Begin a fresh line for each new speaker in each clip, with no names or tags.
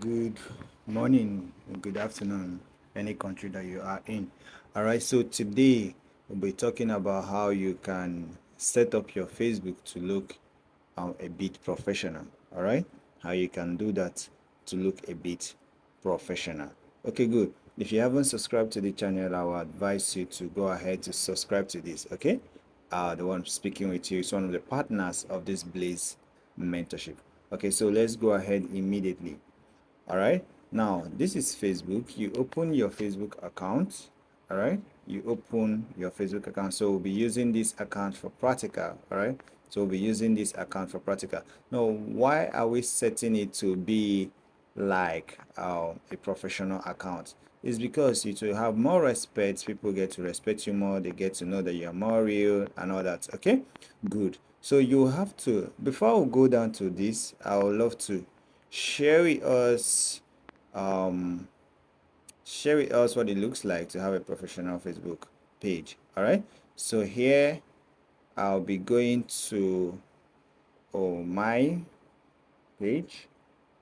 Good morning, good afternoon, any country that you are in. All right, so today we'll be talking about how you can set up your Facebook to look a bit professional. All right, how you can do that to look a bit professional. Okay, good. If you haven't subscribed to the channel, I will advise you to go ahead to subscribe to this. Okay, the one speaking with you is one of the partners of this Blaze mentorship. Okay, so let's go ahead immediately. All right, now this is Facebook. You open your Facebook account. All right, you open your Facebook account. So we'll be using this account for practical. All right, so we'll be using this account for practical. Now, why are we setting it to be like a professional account? Is because you to have more respect. People get to respect you more. They get to know that you're more real and all that. Okay, good. So you have to, before we go down to this, I would love to share with us um share with us what it looks like to have a professional Facebook page. All right, so here I'll be going to my page,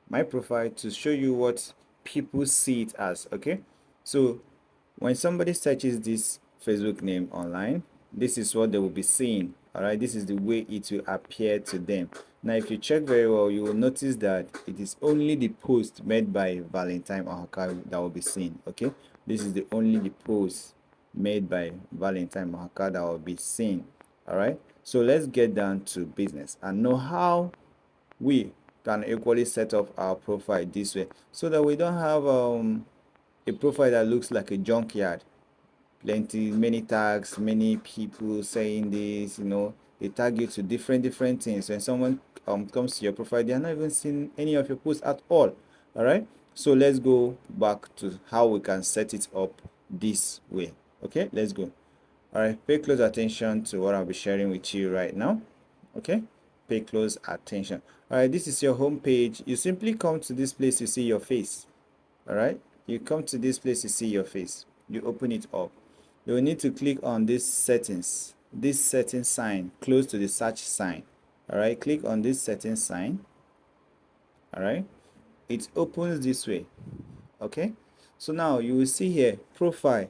my profile, to show you what people see it as. Okay, so when somebody searches this Facebook name online, this is what they will be seeing. All right, this is the way it will appear to them. Now, if you check very well, you will notice that it is only the post made by Valentine Ohaka that will be seen. Okay, this is the only the post made by Valentine Ohaka that will be seen. All right, so let's get down to business and know how we can equally set up our profile this way so that we don't have a profile that looks like a junkyard. Many tags, many people saying this, they tag you to different things. When someone comes to your profile, they are not even seeing any of your posts at all. All right, so let's go back to how we can set it up this way. Okay, let's go. All right, pay close attention to what I'll be sharing with you right now. Okay, pay close attention. All right, this is your home page. You simply come to this place, you see your face. All right, you come to this place, you see your face. You open it up. You will need to click on this setting sign close to the search sign. All right, click on this setting sign. All right, it opens this way. Okay, so now you will see here profile,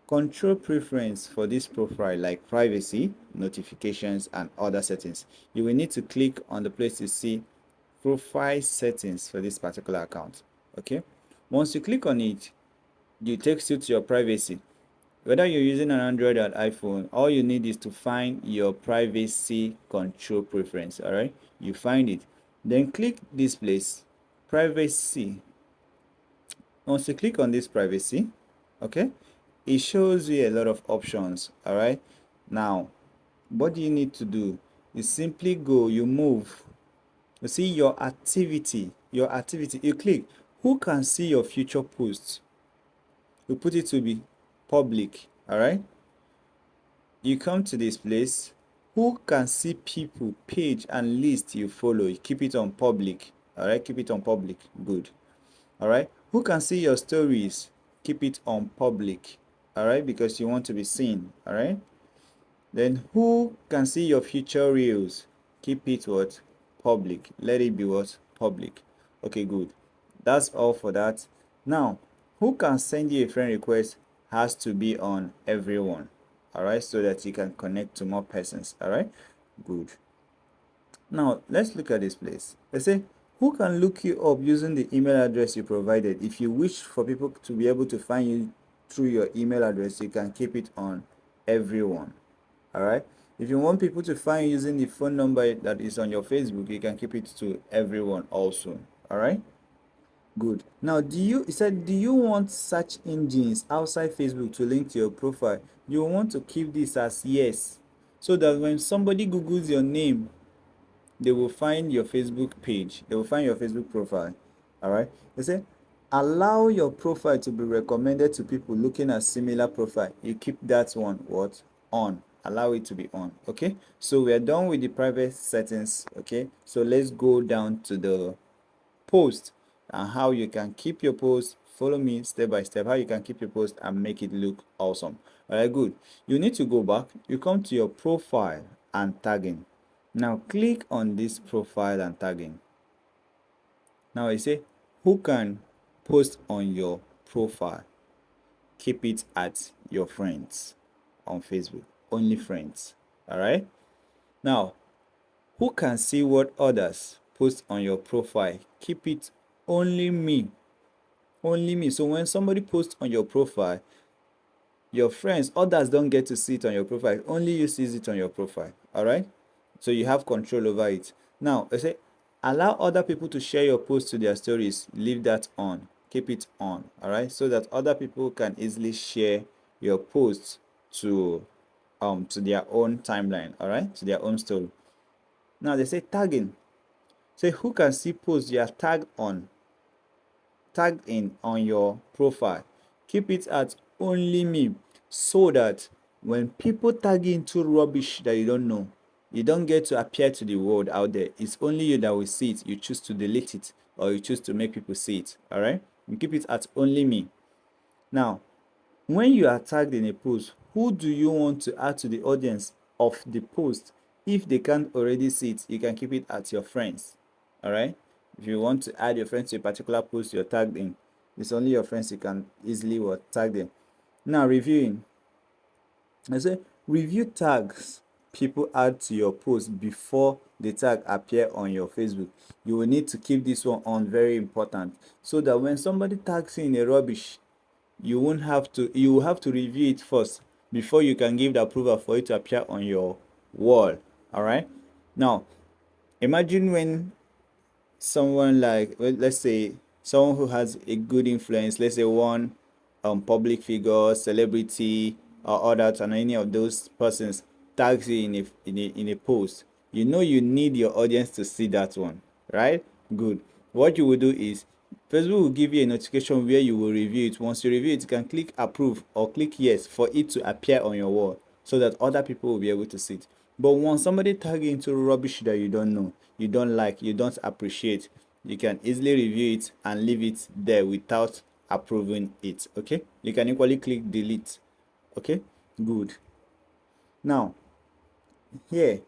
control preference for this profile like privacy, notifications, and other settings. You will need to click on the place to see profile settings for this particular account. Okay, once you click on it, it takes you to your privacy. Whether you're using an Android or iPhone, all you need is to find your privacy control preference. All right, you find it, then click this place, privacy. Once you click on this privacy, okay, it shows you a lot of options. All right, now what do you need to do? You simply go, you move, you see your activity, you click who can see your future posts. You put it to be public. All right, you come to this place, who can see people, page, and list you follow. You keep it on public. All right, keep it on public. Good. All right, who can see your stories? Keep it on public. All right, because you want to be seen. All right, then who can see your future reels? Keep it what? Public. Let it be what? Public. Okay, good. That's all for that. Now, who can send you a friend request has to be on everyone. All right, so that you can connect to more persons. All right, good. Now, let's look at this place. They say, who can look you up using the email address you provided? If you wish for people to be able to find you through your email address, you can keep it on everyone. All right, if you want people to find you using the phone number that is on your Facebook, you can keep it to everyone also. All right, good. Now, it said, do you want search engines outside Facebook to link to your profile? You want to keep this as yes, so that when somebody googles your name, they will find your Facebook page, they will find your Facebook profile. All right, they say allow your profile to be recommended to people looking at similar profile. You keep that one what? On. Allow it to be on. Okay, so we are done with the private settings. Okay, so let's go down to the post and how you can keep your post. Follow me step by step how you can keep your post and make it look awesome. All right, good. You need to go back, you come to your profile and tagging. Now click on this profile and tagging. Now I say, who can post on your profile, keep it at your friends on Facebook, only friends. All right. Now, who can see what others post on your profile, keep it only me, only me. So when somebody posts on your profile, your friends, others don't get to see it on your profile, only you sees it on your profile. All right. So you have control over it. Now I say allow other people to share your post to their stories, leave that on, keep it on. All right, so that other people can easily share your posts to their own timeline. All right, to their own story. Now they say tagging. Say who can see posts you are tagged in on your profile, keep it at only me, so that when people tag you into rubbish that you don't know, you don't get to appear to the world out there. It's only you that will see it. You choose to delete it or you choose to make people see it. All right, you keep it at only me. Now when you are tagged in a post, who do you want to add to the audience of the post? If they can't already see it, you can keep it at your friends. All right, if you want to add your friends to a particular post you're tagged in, it's only your friends you can easily tag them. Now reviewing. I say review tags people add to your post before the tag appear on your Facebook. You will need to keep this one on, very important, so that when somebody tags you in a rubbish, you will have to review it first before you can give the approval for it to appear on your wall. All right. Now imagine when someone like, well, let's say someone who has a good influence, let's say one public figure, celebrity, or others, and any of those persons tags you in a post, you know you need your audience to see that one, right? Good. What you will do is Facebook will give you a notification where you will review it. Once you review it, you can click approve or click yes for it to appear on your wall, so that other people will be able to see it. But once somebody tag you into rubbish that you don't know, you don't like, you don't appreciate, you can easily review it and leave it there without approving it. Okay, you can equally click delete. Okay, good. Now here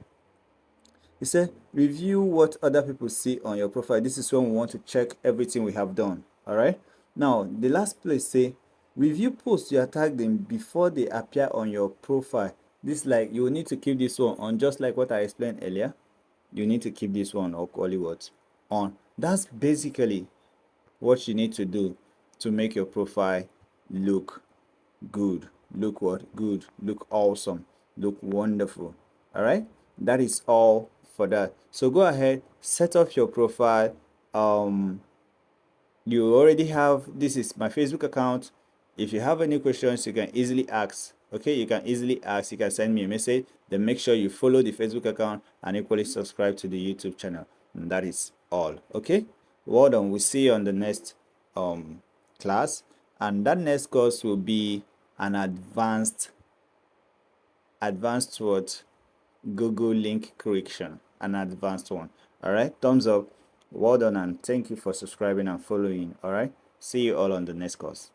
it said review what other people see on your profile. This is when we want to check everything we have done. All right, now the last place say review posts you are tagged in before they appear on your profile. This, like, you will need to keep this one on, just like what I explained earlier. You need to keep this one, or call it what, on. That's basically what you need to do to make your profile look good, look what, good, look awesome, look wonderful. All right, that is all for that. So go ahead, set up your profile. You already have, this is my Facebook account. If you have any questions, you can easily ask. Okay, you can easily ask, you can send me a message. Then make sure you follow the Facebook account and equally subscribe to the YouTube channel. And that is all. Okay, well done. We'll see you on the next class, and that next course will be an advanced what, Google link correction, an advanced one. All right, thumbs up. Well done, and thank you for subscribing and following. All right, see you all on the next course.